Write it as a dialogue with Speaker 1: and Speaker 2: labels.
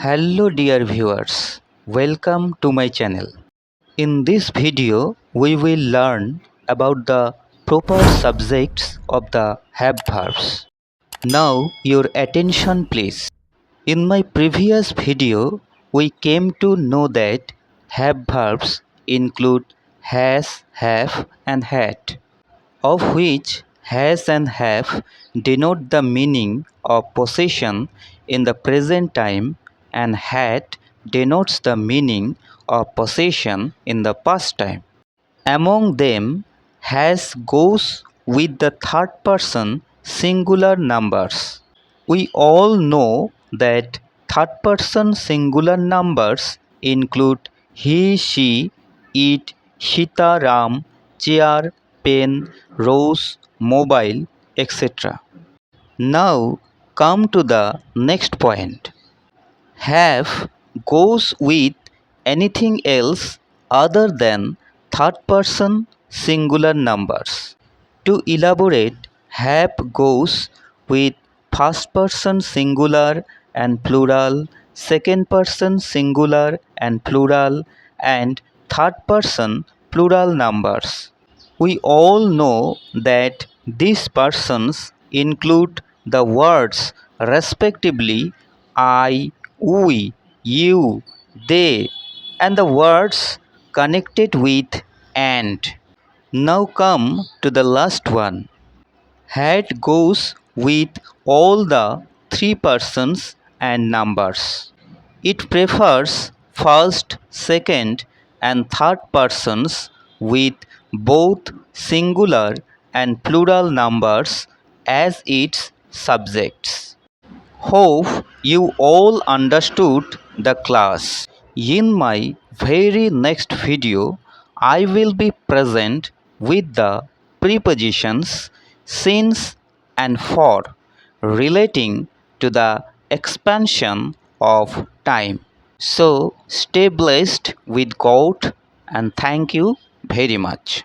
Speaker 1: Hello dear viewers, welcome to my channel. In this video, we will learn about the proper subjects of the have verbs. Now your attention please. In my previous video, we came to know that have verbs include has, have and had, of which has and have denote the meaning of possession in the present time and had denotes the meaning of possession in the past time. Among them, has goes with the third person singular numbers. We all know that third person singular numbers include he, she, it, Sita, Ram, chair, pen, rose, mobile, etc. Now come to the next point. Have goes with anything else other than third person singular numbers. To elaborate, have goes with first person singular and plural, second person singular and plural, and third person plural numbers. We all know that these persons include the words respectively I, we, you, they, and the words connected with and. Now come to the last one. Had goes with all the three persons and numbers. It prefers first, second, and third persons with both singular and plural numbers as its subjects. Hope you all understood the class. In my very next video, I will be present with the prepositions since and for relating to the expansion of time. So stay blessed with God and thank you very much.